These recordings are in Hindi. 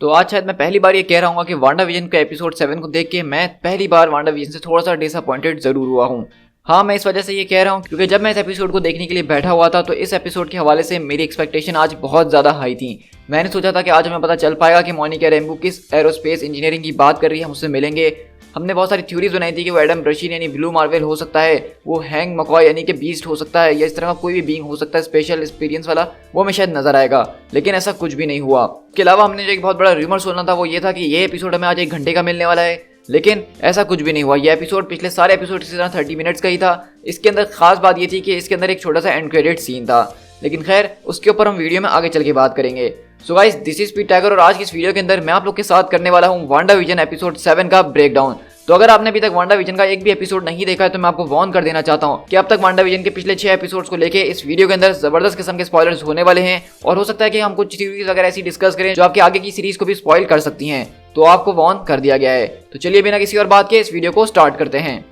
तो आज शायद मैं पहली बार ये कह रहा हूँ कि वांडा विजन का एपिसोड 7 को देख के मैं पहली बार वांडा विजन से थोड़ा सा डिसअपॉइंटेड जरूर हुआ हूँ। हाँ, मैं इस वजह से ये कह रहा हूँ क्योंकि जब मैं इस एपिसोड को देखने के लिए बैठा हुआ था तो इस एपिसोड के हवाले से मेरी एक्सपेक्टेशन आज बहुत ज़्यादा हाई थी। मैंने सोचा था कि आज हमें पता चल पाएगा कि मोनिका रैम्बो किस एरोस्पेस इंजीनियरिंग की बात कर रही है, हम उससे मिलेंगे। हमने बहुत सारी थ्योरीज बनाई थी कि वो एडम ब्रशीन यानी ब्लू मार्वेल हो सकता है, वो हैंग मकॉय यानी कि बीस्ट हो सकता है, या इस तरह का कोई भी बीइंग हो सकता है स्पेशल एक्सपीरियंस वाला, वो हमें शायद नजर आएगा। लेकिन ऐसा कुछ भी नहीं हुआ। इसके अलावा हमने जो एक बहुत बड़ा रूमर सुना था वो ये था कि ये एपिसोड हमें आज 1 घंटे का मिलने वाला है, लेकिन ऐसा कुछ भी नहीं हुआ। ये एपिसोड पिछले सारे एपिसोड की तरह 30 मिनट्स का ही था। इसके अंदर खास बात ये थी कि इसके अंदर एक छोटा सा एंड क्रेडिट सीन था, लेकिन खैर उसके ऊपर हम वीडियो में आगे चल के बात करेंगे। सो गाइस, दिस इज पीट टाइगर और आज की इस वीडियो के अंदर मैं आप लोग के साथ करने वाला हूँ वांडा विजन एपिसोड 7 का ब्रेकडाउन। तो अगर आपने अभी तक वांडा विजन का एक भी एपिसोड नहीं देखा है तो मैं आपको वार्न कर देना चाहता हूँ कि अब तक वांडा विजन के पिछले 6 एपिसोड्स को लेके इस वीडियो के अंदर जबरदस्त किस्म के स्पॉयलर्स होने वाले हैं और हो सकता है कि हम कुछ थ्योरीज वगैरह ऐसी डिस्कस करें जो आपके आगे की सीरीज को भी स्पॉइल कर सकती हैं। तो आपको वार्न कर दिया गया है। तो चलिए बिना किसी और बात के इस वीडियो को स्टार्ट करते हैं।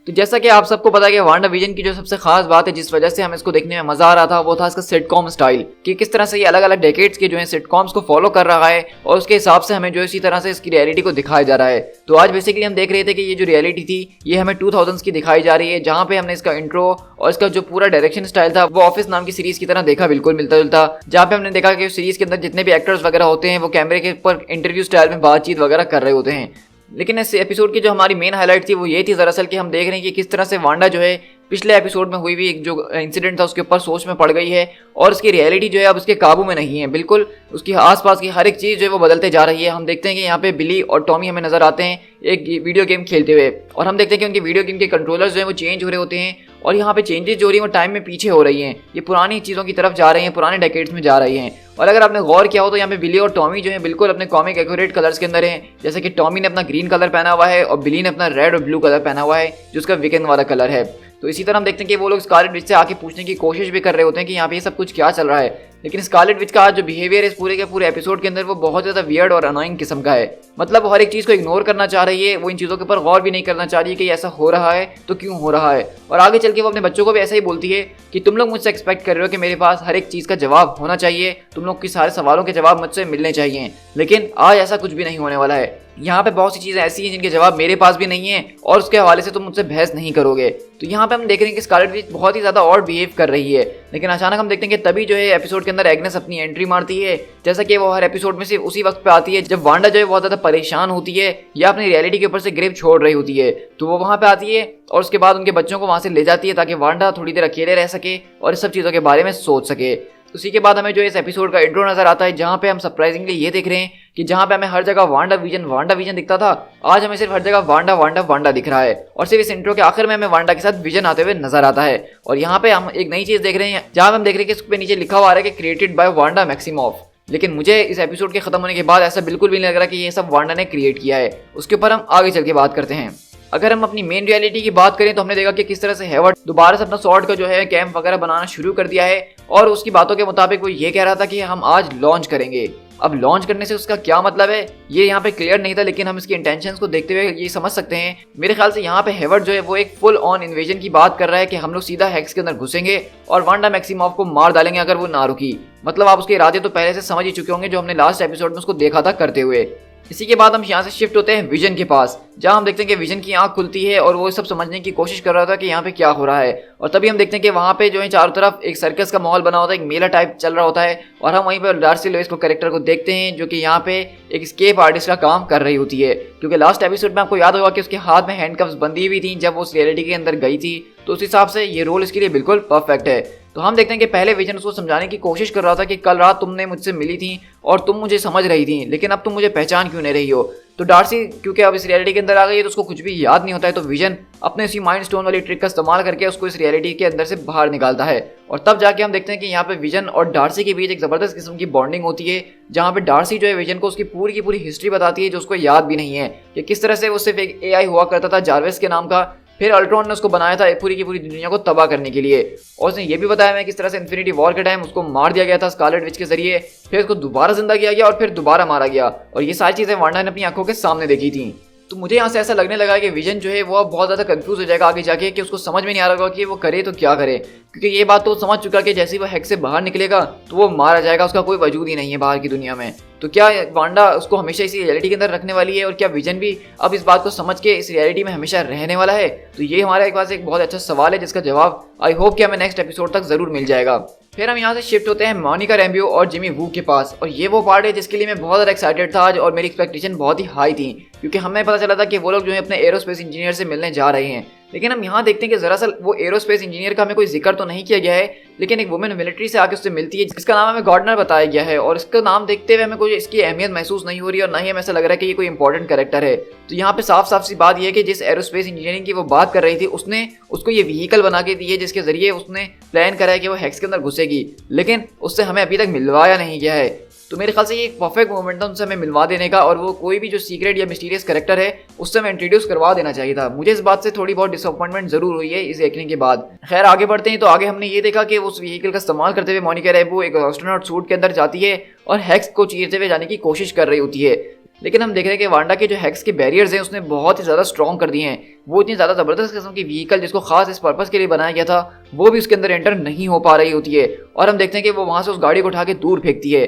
तो जैसा कि आप सबको पता है कि वांडा विजन की जो सबसे खास बात है जिस वजह से हमें इसको देखने में मजा आ रहा था वो था इसका सिटकॉम स्टाइल, कि किस तरह से ये अलग अलग डेकेड्स के जो है सिटकॉम्स को फॉलो कर रहा है और उसके हिसाब से हमें जो इसी तरह से इसकी रियलिटी को दिखाया जा रहा है। तो आज बेसिकली हम देख रहे थे कि ये जो रियलिटी थी ये हमें 2000s की दिखाई जा रही है, जहाँ पे हमने इसका इंट्रो और इसका जो पूरा डायरेक्शन स्टाइल था वो ऑफिस नाम की सीरीज की तरह देखा, बिल्कुल मिलता जुलता। जहाँ पे हमने देखा कि सीरीज के अंदर जितने भी एक्टर्स वगैरह होते हैं वो कैमरे के ऊपर इंटरव्यू स्टाइल में बातचीत वगैरह कर रहे होते हैं। लेकिन इस एपिसोड की जो हमारी मेन हाईलाइट थी वो ये थी दरअसल कि हम देख रहे हैं कि किस तरह से वांडा जो है पिछले एपिसोड में हुई हुई एक जो इंसिडेंट था उसके ऊपर सोच में पड़ गई है और उसकी रियलिटी जो है अब उसके काबू में नहीं है। बिल्कुल उसकी आसपास की हर एक चीज़ जो है वो बदलते जा रही है। हम देखते हैं कि यहाँ पे बिली और टॉमी हमें नजर आते हैं एक वीडियो गेम खेलते हुए और हम देखते हैं कि उनके वीडियो गेम के कंट्रोलर्स जो है वो चेंज हो रहे होते हैं और यहाँ पे चेंजेस जो हो रही है वो टाइम में पीछे हो रही हैं। ये पुरानी चीज़ों की तरफ जा रही हैं, पुराने डेकेड्स में जा रही हैं। और अगर आपने गौर किया हो तो यहाँ पे बिली और टॉमी जो है बिल्कुल अपने कॉमिक एक्यूरेट कलर्स के अंदर हैं। जैसे कि टॉमी ने अपना ग्रीन कलर पहना हुआ है और बिली ने अपना रेड और ब्लू कलर पहना हुआ है जो उसका वीकेंड वाला कलर है। तो इसी तरह हम देखते हैं कि वो लोग स्कारलेट विच से आके पूछने की कोशिश भी कर रहे होते हैं कि यहाँ पे ये सब कुछ क्या चल रहा है। लेकिन स्कारलेट विच का जो बिहेवियर है इस पूरे के पूरे एपिसोड के अंदर वो बहुत ज़्यादा वियर्ड और अनोइंग किस्म का है। मतलब वो हर एक चीज़ को इग्नोर करना चाह रही है, वो इन चीज़ों के ऊपर गौर भी नहीं करना चाह रही है कि ऐसा हो रहा है तो क्यों हो रहा है। और आगे चल के वो अपने बच्चों को भी ऐसा ही बोलती है कि तुम लोग मुझसे एक्सपेक्ट कर रहे हो कि मेरे पास हर एक चीज़ का जवाब होना चाहिए, तुम लोग के सारे सवालों के जवाब मुझसे मिलने चाहिए। लेकिन आज ऐसा कुछ भी नहीं होने वाला है। यहाँ पे बहुत सी चीज़ें ऐसी हैं जिनके जवाब मेरे पास भी नहीं है और उसके हवाले से तुम मुझसे बहस नहीं करोगे। तो यहाँ पे हम देख रहे हैं कि स्कारलेट विच बहुत ही ज़्यादा ऑड बिहेव कर रही है। लेकिन अचानक हम देखते हैं कि तभी जो है एपिसोड के अंदर एग्नेस अपनी एंट्री मारती है। जैसा कि वो हर एपिसोड में सिर्फ उसी वक्त पे आती है जब वांडा जो है बहुत ज़्यादा परेशान होती है या अपनी रियलिटी के ऊपर से ग्रिप छोड़ रही होती है। तो वो वहाँ पे आती है और उसके बाद उनके बच्चों को वहाँ से ले जाती है ताकि वांडा थोड़ी देर अकेले रह सके और इस सब चीज़ों के बारे में सोच सके। उसी के बाद हमें जो इस एपिसोड का इंट्रो नजर आता है जहाँ पे हम सरप्राइजिंगली ये देख रहे हैं कि जहाँ पे हमें हर जगह वांडा विजन दिखता था, आज हमें सिर्फ हर जगह वांडा दिख रहा है और सिर्फ इस इंट्रो के आखिर में हमें वांडा के साथ विजन आते हुए नजर आता है। और यहाँ पे हम एक नई चीज देख रहे हैं जहाँ हम देख रहे हैं कि उस पे नीचे लिखा हुआ है कि क्रिएटेड बाय वांडा मैक्सिमोफ। लेकिन मुझे इस एपिसोड के खत्म होने के बाद ऐसा बिल्कुल भी नहीं लग रहा कि ये सब वांडा ने क्रिएट किया है। उसके ऊपर हम आगे चल के बात करते हैं। अगर हम अपनी मेन रियलिटी की बात करें तो हमने देखा कि किस तरह से हेवर्ड दोबारा से अपना स्वॉर्ड का जो है कैंप वगैरह बनाना शुरू कर दिया है और उसकी बातों के मुताबिक वो ये कह रहा था कि हम आज लॉन्च करेंगे। अब लॉन्च करने से उसका क्या मतलब है ये यहाँ पे क्लियर नहीं था, लेकिन हम इसकी इंटेंशंस को देखते हुए ये समझ सकते हैं। मेरे ख्याल से यहाँ पे हेवर्ड जो है वो एक फुल ऑन इन्वेजन की बात कर रहा है कि हम लोग सीधा हेक्स के अंदर घुसेंगे और वांडा मैक्सिमोफ को मार डालेंगे अगर वो ना रुकी। मतलब आप उसके इरादे तो पहले से समझ ही चुके होंगे जो हमने लास्ट एपिसोड में उसको देखा था करते हुए। इसी के बाद हम यहाँ से शिफ्ट होते हैं विजन के पास, जहाँ हम देखते हैं कि विजन की आंख खुलती है और वो सब समझने की कोशिश कर रहा था कि यहाँ पे क्या हो रहा है। और तभी हम देखते हैं कि वहाँ पे जो है चारों तरफ एक सर्कस का माहौल बना होता है, एक मेला टाइप चल रहा होता है और हम वहीं पर डार्सी लोइस को कैरेक्टर को देखते हैं जो कि यहाँ पे एक स्केप आर्टिस्ट का काम कर रही होती है। क्योंकि लास्ट एपिसोड में आपको याद होगा कि उसके हाथ में हैंडकफ्स बंधी हुई थी जब वो उस रियलिटी के अंदर गई थी, तो उस हिसाब से ये रोल इसके लिए बिल्कुल परफेक्ट है। तो हम देखते हैं कि पहले विजन उसको समझाने की कोशिश कर रहा था कि कल रात तुमने मुझसे मिली थी और तुम मुझे समझ रही थी, लेकिन अब तुम मुझे पहचान क्यों नहीं रही हो। तो डार्सी क्योंकि अब इस रियलिटी के अंदर आ गई है तो उसको कुछ भी याद नहीं होता है, तो विजन अपने उसी माइंड स्टोन वाली ट्रिक का इस्तेमाल करके उसको इस रियलिटी के अंदर से बाहर निकालता है। और तब जाके हम देखते हैं कि यहाँ पे विजन और डार्सी के बीच एक जबरदस्त किस्म की बॉन्डिंग होती है, जहाँ पे डार्सी जो है विजन को उसकी पूरी हिस्ट्री बताती है जो उसको याद भी नहीं है कि किस तरह से वो सिर्फ एक AI हुआ करता था जार्विस के नाम का, फिर अल्ट्रॉन ने उसको बनाया था पूरी की पूरी दुनिया को तबाह करने के लिए। और उसने ये भी बताया है किस तरह से इन्फिनिटी वॉर के टाइम उसको मार दिया गया था स्कारलेट विच के जरिए, फिर उसको दोबारा जिंदा किया गया और फिर दोबारा मारा गया। और ये सारी चीजें वांडा ने अपनी आंखों के सामने देखी थी। तो मुझे यहाँ से ऐसा लगने लगा कि विजन जो है वो अब बहुत ज़्यादा कंफ्यूज हो जाएगा आगे जाके, कि उसको समझ में नहीं आ रहा होगा कि वो करे तो क्या करे, क्योंकि ये बात तो समझ चुका कि जैसे ही वो हेक्स से बाहर निकलेगा तो वो मारा जाएगा, उसका कोई वजूद ही नहीं है बाहर की दुनिया में। तो क्या वांडा उसको हमेशा इसी रियलिटी के अंदर रखने वाली है, और क्या विजन भी अब इस बात को समझ के इस रियलिटी में हमेशा रहने वाला है? तो ये हमारा एक पास एक बहुत अच्छा सवाल है जिसका जवाब आई होप कि हमें नेक्स्ट एपिसोड तक जरूर मिल जाएगा। फिर हम यहाँ से शिफ्ट होते हैं मोनिका रैम्बियो और जिमी वू के पास, और ये वो पार्ट है जिसके लिए मैं बहुत ज़्यादा एक्साइटेड था आज, और मेरी एक्सपेक्टेशन बहुत ही हाई थी, क्योंकि हमें पता चला था कि वो लोग जो है अपने एरोस्पेस इंजीनियर से मिलने जा रहे हैं। लेकिन हम यहाँ देखते हैं कि दरअसल वो एरोस्पेस इंजीनियर का हमें कोई जिक्र तो नहीं किया गया है, लेकिन एक वुमेन मिलिट्री से आके उससे मिलती है जिसका नाम हमें गार्डनर बताया गया है, और इसका नाम देखते हुए हमें कोई इसकी अहमियत महसूस नहीं हो रही, और ना ही हमें ऐसा लग रहा है कि ये कोई इंपॉर्टेंट कैरेक्टर है। तो यहाँ पे साफ साफ सी बात यह है कि जिस एरोस्पेस इंजीनियरिंग की वो बात कर रही थी उसने उसको ये व्हीकल बना के दी है जिसके जरिए उसने प्लान करा है कि वो हेक्स के अंदर घुसेगी, लेकिन उससे हमें अभी तक मिलवाया नहीं गया है। तो मेरे ख्याल से ये एक परफेक्ट मोमेंट था उनसे हमें मिलवा देने का, और वो कोई भी जो सीक्रेट या मिस्टीरियस कैरेक्टर है उससे हमें इंट्रोड्यूस करवा देना चाहिए था। मुझे इस बात से थोड़ी बहुत डिसअपॉइंटमेंट जरूर हुई है इस देखने के बाद। खैर आगे बढ़ते हैं, तो आगे हमने ये देखा कि उस व्हीकल का इस्तेमाल करते हुए मोनिका रैम्बियो एक एस्ट्रोनॉट सूट के अंदर जाती है और हेक्स को चीरते हुए जाने की कोशिश कर रही होती है। लेकिन हम देख रहे हैं कि वांडा के जो हेक्स के बैरियर्स हैं उसने बहुत ही ज़्यादा स्ट्रॉन्ग कर दिए हैं। वो इतनी ज़्यादा ज़बरदस्त किस्म की व्हीकल जिसको खास इस पर्पस के लिए बनाया गया था वो भी उसके अंदर एंटर नहीं हो पा रही होती है, और हम देखते हैं कि वो वहाँ से उस गाड़ी को उठा के दूर फेंकती है।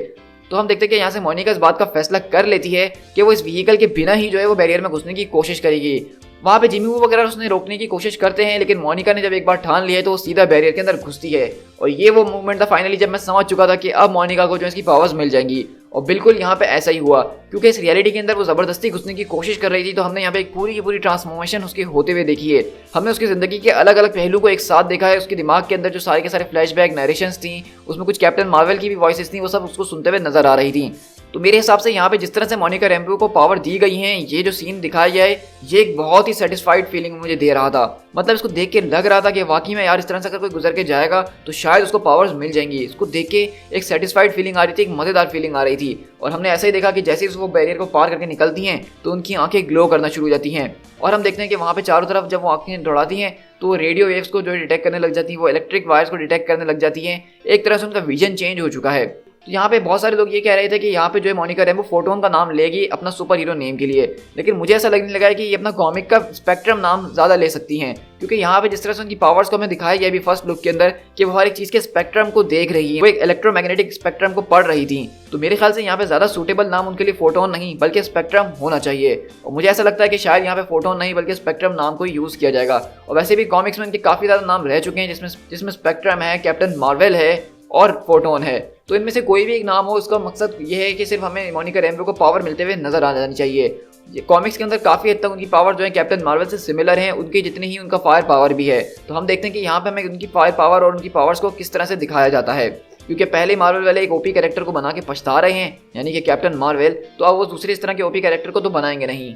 तो हम देखते हैं कि यहाँ से मोनिका इस बात का फैसला कर लेती है कि वो इस व्हीकल के बिना ही जो है वो बैरियर में घुसने की कोशिश करेगी। वहाँ पे जिमी वू वगैरह उसने रोकने की कोशिश करते हैं, लेकिन मोनिका ने जब एक बार ठान लिया है तो वो सीधा बैरियर के अंदर घुसती है। और ये वो मूवमेंट था फाइनली जब मैं समझ चुका था कि अब मोनिका को जो इसकी पावर्स मिल जाएंगी, और बिल्कुल यहाँ पे ऐसा ही हुआ, क्योंकि इस रियलिटी के अंदर वो ज़बरदस्ती घुसने की कोशिश कर रही थी। तो हमने यहाँ पे एक पूरी की पूरी ट्रांसफॉर्मेशन उसके होते हुए देखी है। हमने उसकी ज़िंदगी के अलग अलग पहलू को एक साथ देखा है। उसके दिमाग के अंदर जो सारे के सारे फ्लैशबैक नरेशंस थी, उसमें कुछ कैप्टन मार्वल की भी वॉइसेस थी, वो सब उसको सुनते हुए नजर आ रही थी। तो मेरे हिसाब से यहाँ पे जिस तरह से मोनिका रैम्बियो को पावर दी गई है, ये जो सीन दिखाया गया है, ये एक बहुत ही सेटिस्फाइड फीलिंग मुझे दे रहा था। मतलब इसको देख के लग रहा था कि वाकई में यार इस तरह से अगर कोई गुजर के जाएगा तो शायद उसको पावर्स मिल जाएंगी। इसको देख के एक सेटिस्फाइड फीलिंग आ रही थी, एक मजेदार फीलिंग आ रही थी। और हमने ऐसा ही देखा कि जैसे वो बैरियर को पार करके निकलती हैं तो उनकी आंखें ग्लो करना शुरू हो जाती हैं, और हम देखते हैं कि वहाँ पे चारों तरफ जब वो आंखें दौड़ाती हैं तो वो रेडियो वेव्स को जो डिटेक्ट करने लग जाती हैं, वो इलेक्ट्रिक वायर्स को डिटेक्ट करने लग जाती हैं। एक तरह से उनका विजन चेंज हो चुका है। तो यहाँ पे बहुत सारे लोग ये कह रहे थे कि यहाँ पे जो है मोनिका रैम्बियो फोटोन का नाम लेगी अपना सुपर हीरो नेम के लिए, लेकिन मुझे ऐसा लगने लगा है कि ये अपना कॉमिक का स्पेक्ट्रम नाम ज़्यादा ले सकती हैं, क्योंकि यहाँ पे जिस तरह से उनकी पावर्स को हमें दिखाया गया भी फर्स्ट लुक के अंदर कि वो हर एक चीज़ के स्पेक्ट्रम को देख रही है, वो एक इलेक्ट्रोमैग्नेटिक स्पेक्ट्रम को पढ़ रही थी। तो मेरे ख्याल से यहाँ पे ज़्यादा सूटेबल नाम उनके लिए फोटोन नहीं बल्कि स्पेक्ट्रम होना चाहिए, और मुझे ऐसा लगता है कि शायद यहाँ पे फोटोन नहीं बल्कि स्पेक्ट्रम नाम को यूज़ किया जाएगा। और वैसे भी कॉमिक्स में इनके काफ़ी ज़्यादा नाम रह चुके हैं जिसमें स्पेक्ट्रम है, कैप्टन मार्वल है और फोटोन है। तो इनमें से कोई भी एक नाम हो, इसका मकसद ये है कि सिर्फ हमें मोनिका रैम्बियो को पावर मिलते हुए नजर आ जानी चाहिए। कॉमिक्स के अंदर काफ़ी हद तक उनकी पावर जो है कैप्टन मार्वल से सिमिलर है, उनकी जितनी ही उनका फायर पावर भी है। तो हम देखते हैं कि यहाँ पे हमें उनकी फायर पावर और उनकी पावर्स को किस तरह से दिखाया जाता है, क्योंकि पहले मार्वल वाले एक ओपी कैरेक्टर को बना के पछता रहे हैं, यानी कि कैप्टन मार्वल, तो अब वो दूसरे इस तरह के ओपी कैरेक्टर को तो बनाएंगे नहीं।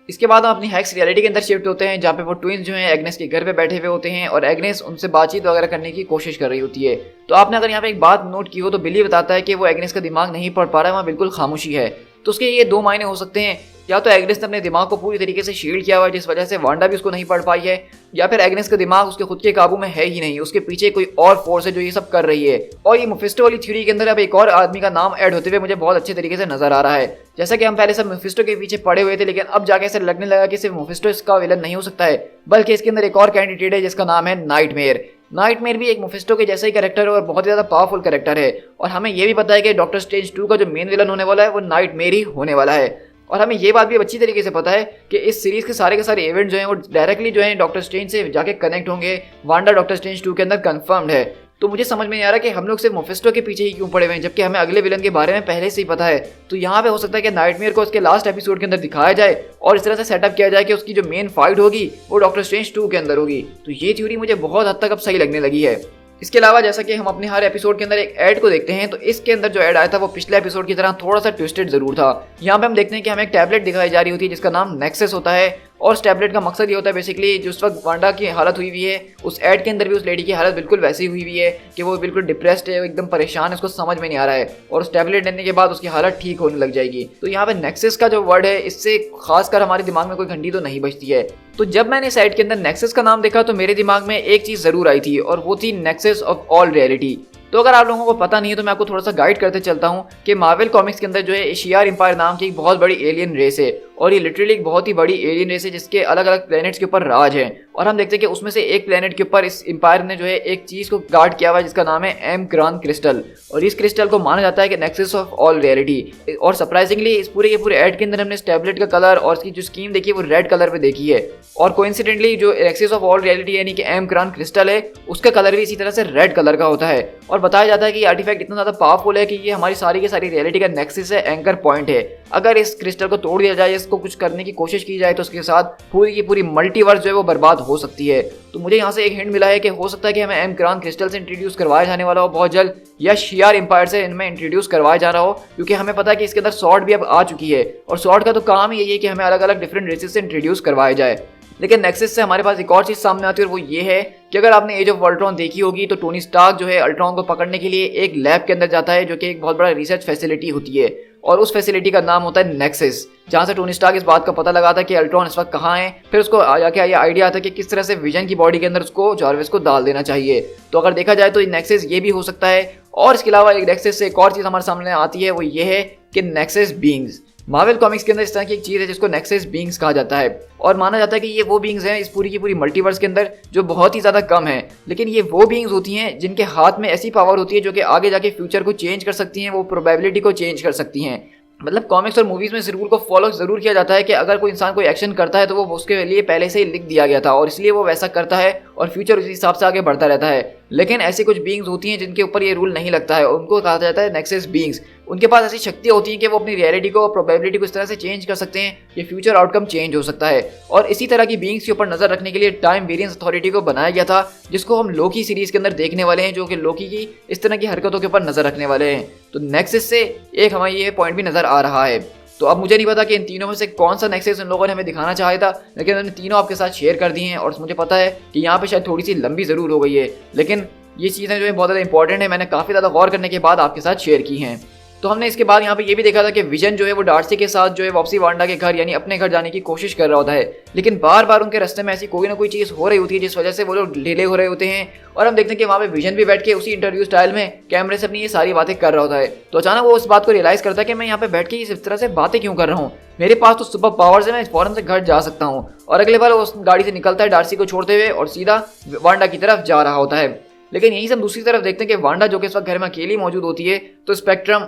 इसके बाद हम अपनी हेक्स रियलिटी के अंदर शिफ्ट होते हैं, जहाँ पे वो ट्विंस जो हैं एग्नेस के घर पे बैठे हुए होते हैं, और एग्नेस उनसे बातचीत वगैरह करने की कोशिश कर रही होती है। तो आपने अगर यहाँ पे एक बात नोट की हो तो बिली बताता है कि वो एग्नेस का दिमाग नहीं पढ़ पा रहा है, वहाँ बिल्कुल खामोशी है। तो उसके ये दो मायने हो सकते हैं, या तो एग्नेस ने अपने दिमाग को पूरी तरीके से शील्ड किया हुआ है जिस वजह से वांडा भी उसको नहीं पढ़ पाई है, या फिर एग्नेस का दिमाग उसके खुद के काबू में है ही नहीं, उसके पीछे कोई और फोर्स है जो ये सब कर रही है। और ये मुफिस्टो वाली थ्योरी के अंदर अब एक और आदमी का नाम ऐड होते हुए मुझे बहुत अच्छे तरीके से नजर आ रहा है। जैसा कि हम पहले सब मुफिस्टो के पीछे पड़े हुए थे, लेकिन अब जाके ऐसे लगने लगा कि सिर्फ मुफिस्टो इसका विलन नहीं हो सकता है, बल्कि इसके अंदर एक और कैंडिडेट है जिसका नाम है नाइटमेयर। नाइटमेयर भी एक मुफिस्टो के जैसा ही कैरेक्टर है और बहुत ज़्यादा पावरफुल कैरेक्टर है, और हमें यह भी पता है कि डॉक्टर स्ट्रेंज 2 का जो मेन विलन होने वाला है वो नाइटमेयर ही होने वाला है। और हमें ये बात भी अच्छी तरीके से पता है कि इस सीरीज के सारे इवेंट जो हैं वो डायरेक्टली जो है डॉक्टर स्ट्रेंज से जाके कनेक्ट होंगे। वांडा डॉक्टर स्ट्रेंज 2 के अंदर कंफर्म्ड है। तो मुझे समझ में नहीं आ रहा कि हम लोग सिर्फ मुफिस्टो के पीछे ही क्यों पड़े हुए हैं, जबकि हमें अगले विलन के बारे में पहले से ही पता है। तो यहाँ पे हो सकता है कि नाइटमेयर को उसके लास्ट एपिसोड के अंदर दिखाया जाए और इस तरह से सेटअप किया जाए कि उसकी जो मेन फाइट होगी वो डॉक्टर स्ट्रेंज 2 के अंदर होगी। तो ये थ्योरी मुझे बहुत हद तक अब सही लगने लगी है। इसके अलावा जैसा कि हम अपने हर एपिसोड के अंदर एक ऐड को देखते हैं, तो इसके अंदर जो ऐड आया था वो पिछले एपिसोड की तरह थोड़ा सा ट्विस्टेड जरूर था। यहाँ पे हम देखते हैं कि हमें एक टैबलेट दिखाई जा रही होती है जिसका नाम नेक्सस होता है, और उस टैबलेट का मकसद ये होता है बेसिकली जिस वक्त वांडा की हालत हुई हुई है उस ऐड के अंदर भी उस लेडी की हालत बिल्कुल वैसी हुई हुई है कि वो बिल्कुल डिप्रेस्ड है, एकदम परेशान है, उसको समझ में नहीं आ रहा है, और उस टैबलेट लेने के बाद उसकी हालत ठीक होने लग जाएगी। तो यहाँ पे नेक्सस का जो वर्ड है इससे खासकर हमारे दिमाग में कोई घंटी तो नहीं बजती है। तो जब मैंने इस ऐड के अंदर नेक्सस का नाम देखा तो मेरे दिमाग में एक चीज़ जरूर आई थी, और वो थी नेक्सस ऑफ ऑल रियलिटी। तो अगर आप लोगों को पता नहीं है तो मैं आपको थोड़ा सा गाइड करते चलता हूँ कि मार्वल कॉमिक्स के अंदर जो है शियार एम्पायर नाम की एक बहुत बड़ी एलियन रेस है, और ये लिटरली एक बहुत ही बड़ी एलियन रेस है जिसके अलग अलग प्लैनेट्स के ऊपर राज है। और हम देखते हैं कि उसमें से एक प्लैनेट के ऊपर इस एम्पायर ने जो है एक चीज को गार्ड किया हुआ है जिसका नाम है एम क्रान क्रिस्टल। और इस क्रिस्टल को माना जाता है कि नेक्सस ऑफ ऑल रियलिटी। और सरप्राइजिंगली इस पूरे के पूरे एड के अंदर हमने इस टैबलेट का कलर और इसकी जो स्कीम देखी है वो रेड कलर पे देखी है। और कोइंसिडेंटली जो नेक्सस ऑफ ऑल रियलिटी यानी कि एम क्रान क्रिस्टल है उसका कलर भी इसी तरह से रेड कलर का होता है। और बताया जाता है कि ये आर्टिफैक्ट इतना ज्यादा पावरफुल है कि ये हमारी सारी की सारी रियलिटी का नेक्सस है, एंकर पॉइंट है। अगर इस क्रिस्टल को तोड़ दिया जाए, इसको कुछ करने की कोशिश की जाए तो उसके साथ पूरी की पूरी मल्टीवर्स जो है वो बर्बाद हो सकती है। तो मुझे यहाँ से एक हिंट मिला है कि हो सकता है कि हमें एम क्रान क्रिस्टल से इंट्रोड्यूस करवाया जाने वाला हो बहुत जल्द, या शियार एम्पायर से इनमें इंट्रोड्यूस करवाया जा रहा हो, क्योंकि हमें पता है कि इसके अंदर सॉर्ड भी अब आ चुकी है। और सॉर्ड का तो काम ही यही है कि हमें अलग अलग डिफरेंट रेसेस से इंट्रोड्यूस करवाया जाए। लेकिन नेक्सस से हमारे पास एक और चीज सामने आती है और वो ये है कि अगर आपने एज ऑफ अल्ट्रॉन देखी होगी तो टोनी स्टार्क जो है अल्ट्रॉन को पकड़ने के लिए एक लैब के अंदर जाता है जो कि एक बहुत बड़ा रिसर्च फैसिलिटी होती है। और उस फैसिलिटी का नाम होता है नेक्सस, जहां से टोनी स्टार्क इस बात का पता लगाता है कि अल्ट्रॉन इस वक्त कहाँ है। फिर उसको जाके ये आइडिया आता है कि किस तरह से विजन की बॉडी के अंदर उसको जॉर्विस को डाल देना चाहिए। तो अगर देखा जाए तो नेक्सस ये भी हो सकता है। और इसके अलावा एक नेक्सस से एक और चीज हमारे सामने आती है, वो ये है कि नेक्सस बीइंग्स। मार्वल कॉमिक्स के अंदर इस तरह की एक चीज है जिसको नेक्सस बीइंग्स कहा जाता है। और माना जाता है कि ये वो बीइंग्स हैं इस पूरी की पूरी मल्टीवर्स के अंदर जो बहुत ही ज्यादा कम है, लेकिन ये वो बीइंग्स होती हैं जिनके हाथ में ऐसी पावर होती है जो कि आगे जाके फ्यूचर को चेंज कर सकती हैं, वो प्रोबेबिलिटी को चेंज कर सकती हैं। मतलब कॉमिक्स और मूवीज में इस रूल को फॉलो जरूर किया जाता है कि अगर कोई इंसान कोई एक्शन करता है तो वो उसके लिए पहले से ही लिख दिया गया था और इसलिए वो वैसा करता है और फ्यूचर उसी हिसाब से आगे बढ़ता रहता है। लेकिन ऐसी कुछ बीइंग्स होती हैं जिनके ऊपर ये रूल नहीं लगता है, उनको कहा जाता है नेक्सस बीइंग्स। उनके पास ऐसी शक्तियां होती हैं कि वो अपनी रियलिटी को और प्रोबेबिलिटी को इस तरह से चेंज कर सकते हैं कि फ्यूचर आउटकम चेंज हो सकता है। और इसी तरह की बीइंग्स के ऊपर नजर रखने के लिए टाइम वेरिएंस अथॉरिटी को बनाया गया था, जिसको हम लोकी सीरीज के अंदर देखने वाले हैं, जो कि लोकी की इस तरह की हरकतों के ऊपर नजर रखने वाले हैं। तो नेक्सस से एक हमें ये पॉइंट भी नजर आ रहा है। तो अब मुझे नहीं पता कि इन तीनों में से कौन सा नेक्सस इन लोगों ने हमें दिखाना चाहा था, लेकिन उन्होंने तीनों आपके साथ शेयर कर दी हैं। और मुझे पता है कि यहाँ पे शायद थोड़ी सी लंबी जरूर हो गई है, लेकिन ये चीज़ें जो है बहुत ज़्यादा इंपॉर्टेंट है, मैंने काफ़ी ज़्यादा गौर करने के बाद आपके साथ शेयर की हैं। तो हमने इसके बाद यहाँ पे ये भी देखा था कि विजन जो है वो डार्सी के साथ जो है वापसी वांडा के घर यानी अपने घर जाने की कोशिश कर रहा होता है, लेकिन बार बार उनके रास्ते में ऐसी कोई ना कोई चीज़ हो रही होती है जिस वजह से वो लोग डिले हो रहे होते हैं। और हम देखते हैं कि वहाँ पे विजन भी बैठ के उसी इंटरव्यू स्टाइल में कैमरे से अपनी ये सारी बातें कर रहा होता है। तो अचानक वो उस बात को रियलाइज करता है कि मैं यहाँ पे बैठ के इस तरह से बातें क्यों कर रहा हूँ, मेरे पास तो सुपर पावर्स है, मैं फौरन से घर जा सकता हूँ। और अगले बार वो उस गाड़ी से निकलता है डार्सी को छोड़ते हुए और सीधा वांडा की तरफ जा रहा होता है। लेकिन यहीं से हम दूसरी तरफ देखते हैं कि वांडा जो कि इस वक्त घर में अकेली मौजूद होती है, तो स्पेक्ट्रम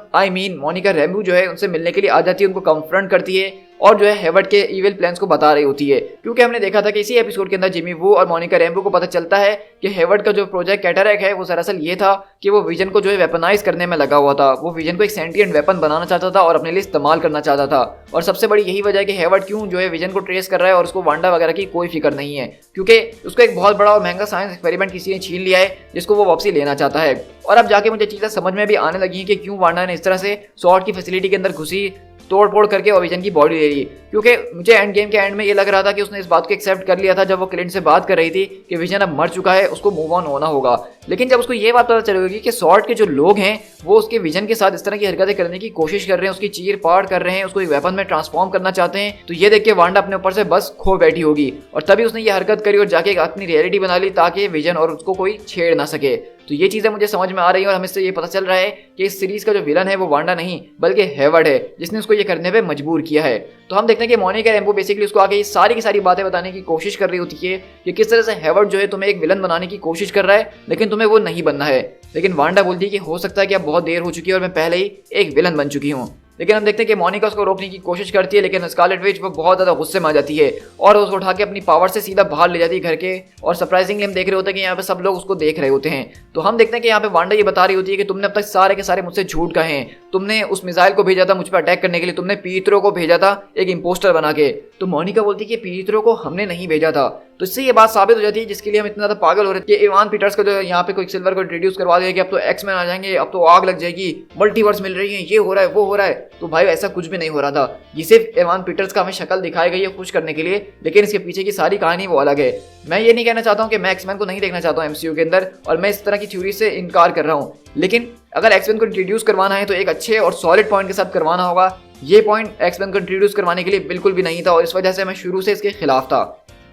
मोनिका रैम्बो जो है उनसे मिलने के लिए आ जाती है, उनको कन्फ्रंट करती है और जो है हेवर्ड के इविल प्लान्स को बता रही होती है। क्योंकि हमने देखा था कि इसी एपिसोड के अंदर जिमी वू और मोनिका रैम्बो को पता चलता है कि हेवर्ड का जो प्रोजेक्ट कैटरैक है वो दरअसल ये था कि वो विजन को जो है वेपनाइज करने में लगा हुआ था। वो विजन को एक सेंटिएंट वेपन बनाना चाहता था और अपने लिए इस्तेमाल करना चाहता था। और सबसे बड़ी यही वजह है कि हेवर्ड क्यों जो है विजन को ट्रेस कर रहा है और उसको वांडा वगैरह की कोई फिक्र नहीं है, क्योंकि उसको एक बहुत बड़ा और महंगा साइंस एक्सपेरिमेंट किसी ने छीन लिया है जिसको वो वापसी लेना चाहता है। और अब जाके मुझे चीज़ें समझ में भी आने लगी हैं कि क्यों वांडा ने इस तरह से सॉर्ड की फैसिलिटी के अंदर घुसी, तोड़ फोड़ करके और विजन की बॉडी ले ली। क्योंकि मुझे एंड गेम के एंड में ये लग रहा था कि उसने इस बात को एक्सेप्ट कर लिया था जब वो क्लिंट से बात कर रही थी कि विजन अब मर चुका है, उसको मूव ऑन होना होगा। लेकिन जब उसको ये बात पता चलेगी कि सॉर्ड के जो लोग हैं वो उसके विजन के साथ इस तरह की हरकतें करने की कोशिश कर रहे हैं, उसकी चीर पाड़ कर रहे हैं, उसको एक वेपन में ट्रांसफॉर्म करना चाहते हैं, तो ये देख के वांडा अपने ऊपर से बस खो बैठी होगी। और तभी उसने ये हरकत करी और जाके अपनी रियलिटी बना ली ताकि विजन और उसको कोई छेड़ ना सके। तो ये चीज़ें मुझे समझ में आ रही है और हमें इससे ये पता चल रहा है कि इस सीरीज का जो विलन है वो वांडा नहीं बल्कि हेवर्ड है, जिसने उसको ये करने पे मजबूर किया है। तो हम देखते हैं कि मोनिका रैम्बो बेसिकली उसको आके ये सारी की सारी बातें बताने की कोशिश कर रही होती है कि किस तरह से हेवर्ड जो है तुम्हें एक विलन बनाने की कोशिश कर रहा है, लेकिन तुम्हें वो नहीं बनना है। लेकिन वांडा बोलती है कि हो सकता है कि अब बहुत देर हो चुकी है और मैं पहले ही एक विलन बन चुकी हूँ। लेकिन हम देखते हैं कि मोनिका उसको रोकने की कोशिश करती है, लेकिन स्कारलेट विच वो बहुत ज़्यादा गुस्से में आ जाती है और उसको उठा के अपनी पावर से सीधा बाहर ले जाती है घर के। और सरप्राइजिंगली हम देख रहे होते हैं कि यहाँ पे सब लोग उसको देख रहे होते हैं। तो हम देखते हैं कि यहाँ पे वांडा ये बता रही होती है कि तुमने अब तक सारे के सारे मुझसे झूठ कहे हैं, तुमने उस मिसाइल को भेजा था मुझ पर अटैक करने के लिए, तुमने पीतरो को भेजा था एक इम्पोस्टर बना के। तो मोनिका बोलती है कि पीतरो को हमने नहीं भेजा था। तो इससे ये बात साबित हो जाती है जिसके लिए हम इतना ज़्यादा पागल हो रहे थे कि इवान पीटर्स का जो यहाँ पे कोई सिल्वर को इंट्रोड्यूस करवा दिया कि अब तो एक्स-मैन आ जाएंगे, अब तो आग लग जाएगी, मल्टीवर्स मिल रही है, ये हो रहा है वो हो रहा है। तो भाई ऐसा कुछ भी नहीं हो रहा था, ये सिर्फ इवान पीटर्स का हमें शक्ल दिखाई गई है खुश करने के लिए, लेकिन इसके पीछे की सारी कहानी वो अलग है। मैं ये नहीं कहना चाहता हूँ कि मैं एक्स-मैन को नहीं देखना चाहता हूँ एमसीयू के अंदर, और मैं इस तरह की थ्योरी से इनकार कर रहा हूँ, लेकिन अगर एक्स-मैन को इंट्रोड्यूस करवाना है तो एक अच्छे और सॉलिड पॉइंट के साथ करवाना होगा। ये पॉइंट एक्स-मैन को इंट्रोड्यूस करवाने के लिए बिल्कुल भी नहीं था और इस वजह से मैं शुरू से इसके खिलाफ था।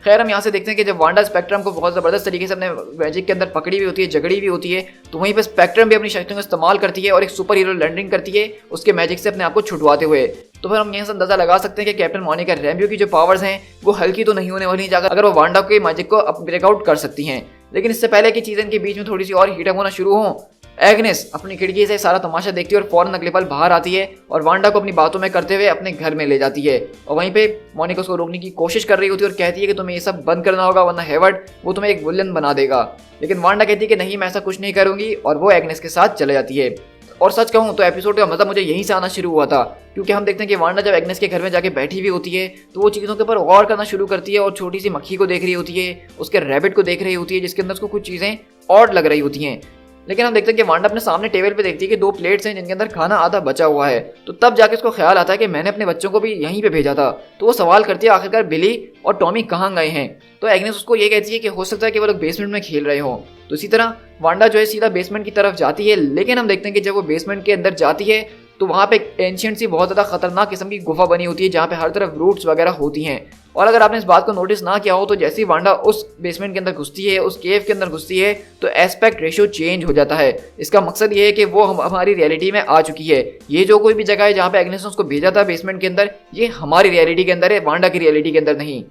खैर हम यहाँ से देखते हैं कि जब वांडा स्पेक्ट्रम को बहुत ज़बरदस्त तरीके से अपने मैजिक के अंदर पकड़ी हुई होती है, झगड़ी हुई होती है, तो वहीं पर स्पेक्ट्रम भी अपनी शक्तियों का इस्तेमाल करती है और एक सुपर हीरो लैंडिंग करती है उसके मैजिक से अपने आप को छुटवाते हुए। तो फिर हम यहाँ से अंदाजा लगा सकते हैं कि कैप्टन मोनिका रैम्बो की जो पावर्स हैं वो हल्की तो नहीं होने वाली जाकर अगर वो वांडा के मैजिक को ब्रेकआउट कर सकती हैं। लेकिन इससे पहले की चीज़ें इनके बीच में थोड़ी सी और हीटअप होना शुरू हो, एग्नेस अपनी खिड़की से सारा तमाशा देखती है और फौरन अगले पल बाहर आती है और वांडा को अपनी बातों में करते हुए अपने घर में ले जाती है। और वहीं पे मोनिका उसको रोकने की कोशिश कर रही होती है और कहती है कि तुम्हें ये सब बंद करना होगा वरना हेवर्ड वो तुम्हें एक विलन बना देगा। लेकिन वांडा कहती है कि नहीं मैं ऐसा कुछ नहीं करूंगी और वो एग्नेस के साथ चले जाती है। और सच कहूँ तो एपिसोड का मजा मुझे यहीं से आना शुरू हुआ था, क्योंकि हम देखते हैं कि वांडा जब एग्नेस के घर में जाके बैठी हुई होती है तो वो चीज़ों के ऊपर गौर करना शुरू करती है और छोटी सी मक्खी को देख रही होती है, उसके रैबिट को देख रही होती है जिसके अंदर उसको कुछ चीज़ें ऑड लग रही होती हैं। लेकिन हम देखते हैं कि वांडा अपने सामने टेबल पे देखती है कि 2 प्लेट्स हैं जिनके अंदर खाना आधा बचा हुआ है। तो तब जाके उसको ख्याल आता है कि मैंने अपने बच्चों को भी यहीं पे भेजा था। तो वो सवाल करती है आखिरकार बिली और टॉमी कहाँ गए हैं। तो एग्नेस उसको ये कहती है कि हो सकता है कि वो लोग बेसमेंट में खेल रहे हों। तो इसी तरह वांडा जो है सीधा बेसमेंट की तरफ जाती है। लेकिन हम देखते हैं कि जब वो बेसमेंट के अंदर जाती है तो वहाँ पे एक एंशिएंट सी बहुत ज़्यादा खतरनाक किस्म की गुफा बनी होती है जहाँ पे हर तरफ रूट्स वगैरह होती हैं। और अगर आपने इस बात को नोटिस ना किया हो तो जैसे ही वांडा उस बेसमेंट के अंदर घुसती है, उस केव के अंदर घुसती है, तो एस्पेक्ट रेशियो चेंज हो जाता है। इसका मकसद ये है कि वो हमारी रियलिटी में आ चुकी है। ये जो कोई भी जगह है जहाँ पे एग्नेस ने उसको भेजा था बेसमेंट के अंदर, ये हमारी रियलिटी के अंदर है, वांडा की रियलिटी के अंदर नहीं।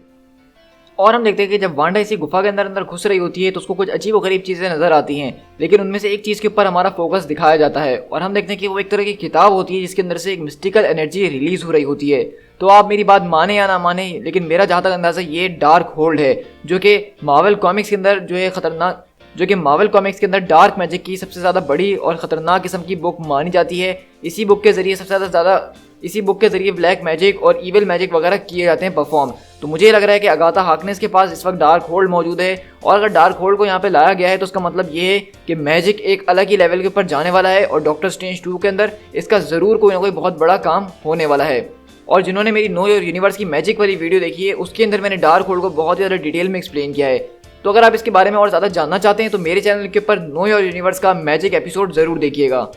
और हम देखते हैं कि जब वांडा इसी गुफा के अंदर घुस रही होती है तो उसको कुछ अजीब व गरीब चीज़ें नजर आती हैं। लेकिन उनमें से एक चीज़ के ऊपर हमारा फोकस दिखाया जाता है और हम देखते हैं कि वो एक तरह की किताब होती है जिसके अंदर से एक मिस्टिकल एनर्जी रिलीज हो रही होती है। तो आप मेरी बात माने या ना माने, लेकिन मेरा जहाँ तक अंदाजा ये डार्क होल्ड है जो कि मार्वल कॉमिक्स के अंदर जो है खतरनाक, जो कि मार्वल कॉमिक्स के अंदर डार्क मैजिक की सबसे ज़्यादा बड़ी और ख़तरनाक किस्म की बुक मानी जाती है। इसी बुक के ज़रिए ब्लैक मैजिक और ईविल मैजिक वगैरह किए जाते हैं परफॉर्म। तो मुझे लग रहा है कि अगाथा हार्कनेस के पास इस वक्त डार्क होल्ड मौजूद है और अगर डार्क होल्ड को यहाँ पे लाया गया है तो उसका मतलब ये है कि मैजिक एक अलग ही लेवल के ऊपर जाने वाला है और डॉक्टर स्ट्रेंज 2 के अंदर इसका ज़रूर कोई ना कोई बहुत बड़ा काम होने वाला है। और जिन्होंने मेरी नो योर यूनिवर्स की मैजिक वाली वीडियो देखी है उसके अंदर मैंने डार्क होल्ड को बहुत ही ज़्यादा डिटेल में एक्सप्लेन किया है। तो अगर आप इसके बारे में और ज़्यादा जानना चाहते हैं तो मेरे चैनल के ऊपर नो योर यूनिवर्स का मैजिक एपिसोड ज़रूर देखिएगा।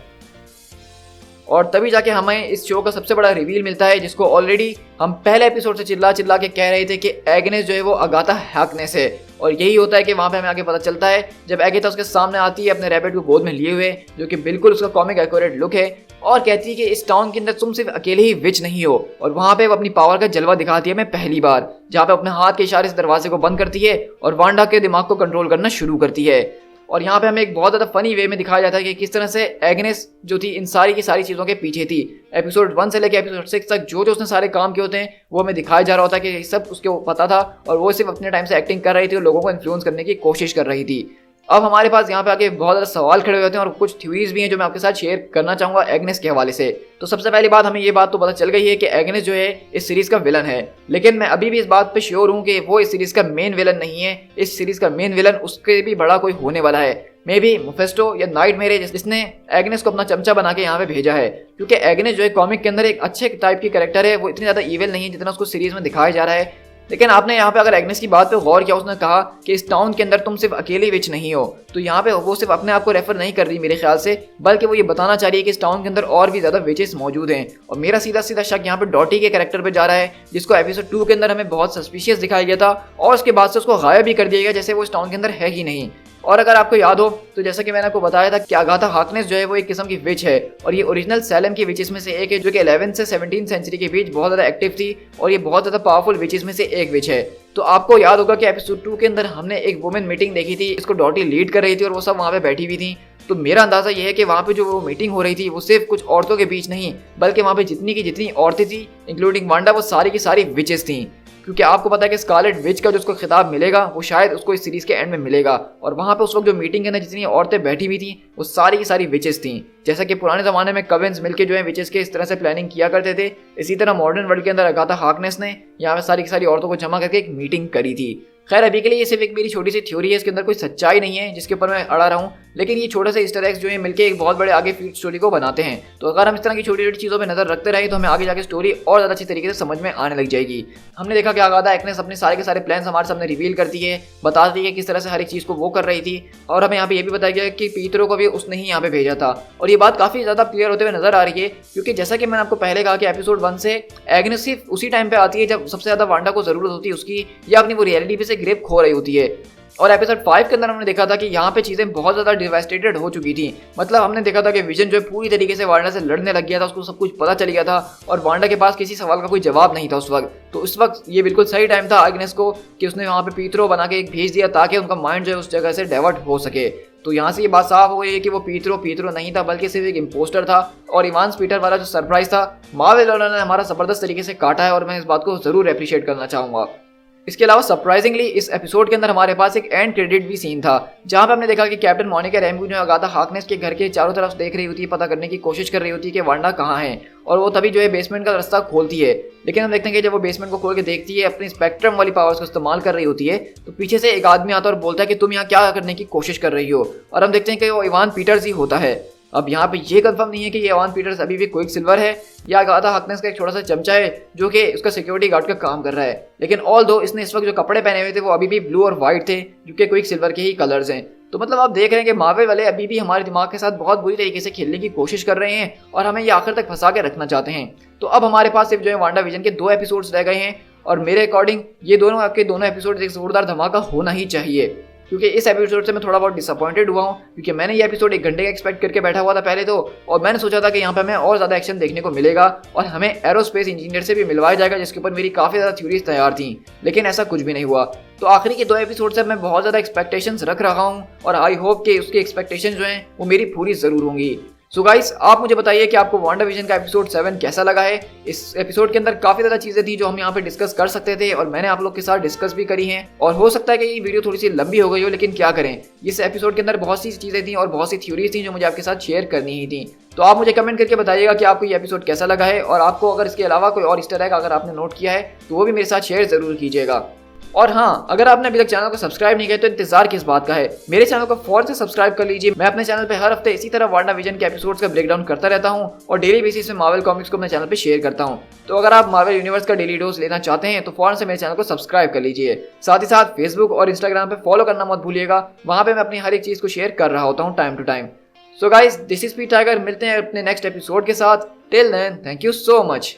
और तभी जाके हमें इस शो का सबसे बड़ा रिवील मिलता है जिसको ऑलरेडी हम पहले एपिसोड से चिल्ला चिल्ला के कह रहे थे कि एग्नेस जो है वो अगाथा हार्कनेस है। और यही होता है कि वहाँ पे हमें आगे पता चलता है जब एगाथा उसके सामने आती है अपने रैबिट को गोद में लिए हुए, जो कि बिल्कुल उसका कॉमिक एक्यूरेट लुक है, और कहती है कि इस टाउन के अंदर तुम सिर्फ अकेले ही विच नहीं हो। और वहाँ पे वो अपनी पावर का जलवा दिखाती है मैं पहली बार, जहाँ पे अपने हाथ के इशारे से दरवाजे को बंद करती है और वांडा के दिमाग को कंट्रोल करना शुरू करती है। और यहाँ पे हमें एक बहुत ज़्यादा फनी वे में दिखाया जाता है कि किस तरह से एग्नेस जो थी इन सारी की सारी चीज़ों के पीछे थी। एपिसोड 1 से लेकर एपिसोड 6 तक जो उसने सारे काम किए होते हैं वो हमें दिखाया जा रहा होता है कि सब उसको पता था और वो सिर्फ अपने टाइम से एक्टिंग कर रही थी और लोगों को इन्फ्लुएंस करने की कोशिश कर रही थी। अब हमारे पास यहाँ पे आके बहुत ज़्यादा सवाल खड़े होते हैं और कुछ थ्योरीज भी हैं जो मैं आपके साथ शेयर करना चाहूँगा एग्नेस के हवाले से। तो सबसे पहली बात हमें ये बात तो पता चल गई है कि एग्नेस जो है इस सीरीज़ का विलन है, लेकिन मैं अभी भी इस बात पे श्योर हूँ कि वो इस सीरीज़ का मेन विलन नहीं है। इस सीरीज़ का मेन विलन उसके भी बड़ा कोई होने वाला है, मे बी मुफेस्टो या नाइटमेयर, जिसने एग्नेस को अपना चमचा बना के यहाँ पे भेजा है। क्योंकि एग्नेस जो है कॉमिक के अंदर एक अच्छे टाइप की कैरेक्टर है, वो इतनी ज़्यादा ईविल नहीं है जितना उसको सीरीज़ में दिखाया जा रहा है। लेकिन आपने यहाँ पे अगर एग्नेस की बात पे गौर किया, उसने कहा कि इस टाउन के अंदर तुम सिर्फ अकेले विच नहीं हो, तो यहाँ पे वो सिर्फ अपने आप को रेफर नहीं कर रही मेरे ख्याल से, बल्कि वो ये बताना चाह रही है कि इस टाउन के अंदर और भी ज़्यादा विचेस मौजूद हैं। और मेरा सीधा सीधा शक यहाँ पे डॉटी के कैरेक्टर पे जा रहा है, जिसको एपिसोड 2 के अंदर हमें बहुत सस्पिशियस दिखाया गया था और उसके बाद से उसको गायब भी कर दिया गया, जैसे वो इस टाउन के अंदर है ही नहीं। और अगर आपको याद हो तो जैसा कि मैंने आपको बताया था कि अगाथा हार्कनेस जो है वो एक किस्म की विच है और ये ओरिजिनल सैलम की विचेस में से एक है, जो कि 11 से 17 सेंचुरी के बीच बहुत ज़्यादा एक्टिव थी और ये बहुत ज़्यादा पावरफुल विचेस में से एक विच है। तो आपको याद होगा कि एपिसोड 2 के अंदर हमने एक वुमेन मीटिंग देखी थी, इसको डॉटी लीड कर रही थी और वो सब वहाँ पे बैठी हुई थी। तो मेरा अंदाज़ा ये है कि वहाँ पे जो वो मीटिंग हो रही थी वो सिर्फ कुछ औरतों के बीच नहीं, बल्कि वहाँ पे जितनी की जितनी औरतें थी इंक्लूडिंग वांडा, वो सारी की सारी विचेस थी। क्योंकि आपको पता है कि स्कारलेट विच का जो उसको खिताब मिलेगा वो शायद उसको इस सीरीज़ के एंड में मिलेगा। और वहाँ पे उस वक्त जो मीटिंग के अंदर जितनी औरतें बैठी हुई थी वो सारी की सारी विचेस थी। जैसा कि पुराने ज़माने में कविन्स मिलके जो है विचेस के इस तरह से प्लानिंग किया करते थे, इसी तरह मॉडर्न वर्ल्ड के अंदर अगाथा हार्कनेस ने यहाँ पे सारी की सारी औरतों को जमा करके एक मीटिंग करी थी। खैर अभी के लिए ये सिर्फ एक मेरी छोटी सी थ्योरी है, इसके अंदर कोई सच्चाई नहीं है जिसके ऊपर मैं अड़ा रहा हूँ, लेकिन ये छोटे से ईस्टर एग्स जो है मिलकर एक बहुत बड़े आगे स्टोरी को बनाते हैं। तो अगर हम इस तरह की छोटी छोटी चीज़ों पर नजर रखते रहे तो हमें आगे जाके स्टोरी और ज़्यादा अच्छी तरीके से समझ में आने लग जाएगी। हमने देखा कि आगादा एग्नेस अपने सारे के सारे प्लान्स हमारे सामने रिवील करती है, बताती है किस तरह से हर एक चीज़ को वो कर रही थी, और हमें यहाँ पे ये भी बताया गया कि पीतरो को भी उसने ही यहाँ पे भेजा था। और ये बात काफ़ी ज़्यादा क्लियर होते हुए नजर आ रही है, क्योंकि जैसा कि मैंने आपको पहले कहा कि एपिसोड 1 से एग्नेस सिर्फ उसी टाइम पे आती है जब सबसे ज़्यादा वांडा को जरूरत होती है उसकी, या अपनी वो रियलिटी पे से ग्रिप खो रही होती है। और एपिसोड 5 के अंदर हमने देखा था कि यहाँ पे चीज़ें बहुत ज़्यादा डिवास्टेटेड हो चुकी थी। मतलब हमने देखा था कि विजन जो है पूरी तरीके से वांडा से लड़ने लग गया था, उसको सब कुछ पता चल गया था और वांडा के पास किसी सवाल का कोई जवाब नहीं था उस वक्त। तो उस वक्त ये बिल्कुल सही टाइम था एग्नेस को कि उसने वहाँ पे पीतरो बना के एक भेज दिया ताकि उनका माइंड जो है उस जगह से डाइवर्ट हो सके। तो यहाँ से ये बात साफ हो गई है कि वो पीतरो नहीं था, बल्कि सिर्फ एक इम्पोस्टर था। और इवांस पीटर वाला जो सरप्राइज था मार्वल ने हमारा जबरदस्त तरीके से काटा है, और मैं इस बात को जरूर अप्रिशिएट करना चाहूँगा। इसके अलावा सरप्राइजिंगली इस एपिसोड के अंदर हमारे पास एक एंड क्रेडिट भी सीन था, जहां पे हमने देखा कि कैप्टन मोनिका रैम्बू जो अगाथा हार्कनेस के घर के चारों तरफ देख रही होती है, पता करने की कोशिश कर रही होती है कि वांडा कहाँ है, और वो तभी जो है बेसमेंट का रास्ता खोलती है। लेकिन हम देखते हैं कि जब वो बेसमेंट को खोल के देखती है, अपनी स्पेक्ट्रम वाली पावर्स का इस्तेमाल कर रही होती है, तो पीछे से एक आदमी आता है और बोलता है कि तुम यहाँ क्या करने की कोशिश कर रही हो, और हम देखते हैं कि वो इवान पीटर्स ही होता है। अब यहाँ पे ये कंफर्म नहीं है कि ये इवान पीटर्स अभी भी क्विक सिल्वर है या अगाथा हार्कनेस का एक छोटा सा चमचा है जो कि उसका सिक्योरिटी गार्ड का काम कर रहा है। लेकिन ऑल दो इसने इस वक्त जो कपड़े पहने हुए थे वो अभी भी ब्लू और व्हाइट थे, जो कि क्विक सिल्वर के ही कलर्स हैं। तो मतलब आप देख रहे हैं कि मार्वल वाले अभी भी हमारे दिमाग के साथ बहुत बुरी तरीके से खेलने की कोशिश कर रहे हैं और हमें ये आखिर तक फंसा के रखना चाहते हैं। तो अब हमारे पास सिर्फ जो है वांडा विजन के 2 एपिसोड्स रह गए हैं, और मेरे अकॉर्डिंग ये दोनों आपके दोनों एपिसोड एक जोरदार धमाका होना ही चाहिए। क्योंकि इस एपिसोड से मैं थोड़ा बहुत डिसअपॉइंटेड हुआ हूँ, क्योंकि मैंने ये एपिसोड 1 घंटे का एक्सपेक्ट करके बैठा हुआ था पहले तो, और मैंने सोचा था कि यहाँ पे हमें और ज़्यादा एक्शन देखने को मिलेगा और हमें एरोस्पेस इंजीनियर से भी मिलवाया जाएगा, जिसके ऊपर मेरी काफ़ी ज़्यादा थ्योरीज तैयार थी, लेकिन ऐसा कुछ भी नहीं हुआ। तो आखिरी के 2 एपिसोड से मैं बहुत ज़्यादा एक्सपेक्टेशंस रख रहा हूँ, और आई होप कि उसकी एक्सपेक्टेशन जो हैं वो मेरी पूरी ज़रूर होंगी। सो गाइस, आप मुझे बताइए कि आपको वांडा विजन का एपिसोड 7 कैसा लगा है। इस एपिसोड के अंदर काफी ज्यादा चीजें थी जो हम यहाँ पे डिस्कस कर सकते थे, और मैंने आप लोग के साथ डिस्कस भी करी हैं। और हो सकता है कि ये वीडियो थोड़ी सी लंबी हो गई हो, लेकिन क्या करें, इस एपिसोड के अंदर बहुत सी चीजें थी और बहुत सी थ्योरीज थी जो मुझे आपके साथ शेयर करनी ही थी। तो आप मुझे कमेंट करके बताइएगा कि आपको ये एपिसोड कैसा लगा है, और आपको अगर इसके अलावा कोई और ईस्टर एग अगर आपने नोट किया है तो वो भी मेरे साथ शेयर जरूर कीजिएगा। और हाँ, अगर आपने अभी तक चैनल को सब्सक्राइब नहीं किया तो इंतजार किस बात का है, मेरे चैनल को फौरन से सब्सक्राइब कर लीजिए। मैं अपने चैनल पे हर हफ्ते इसी तरह वांडा विजन के एपिसोड्स का ब्रेकडाउन करता रहता हूँ, और डेली बेसिस पे मार्वल कॉमिक्स को अपने चैनल पे शेयर करता हूँ। तो अगर आप मार्वल यूनिवर्स का डेली डोज लेना चाहते हैं तो फौरन से मेरे चैनल को सब्सक्राइब कर लीजिए। साथ ही साथ फेसबुक और इंस्टाग्राम पे फॉलो करना मत भूलिएगा, वहाँ पे मैं अपनी हर एक चीज़ को शेयर कर रहा होता हूँ time to time. So guys, this is P Tiger, मिलते हैं अपने नेक्स्ट एपिसोड के साथ। Till then, thank you so much.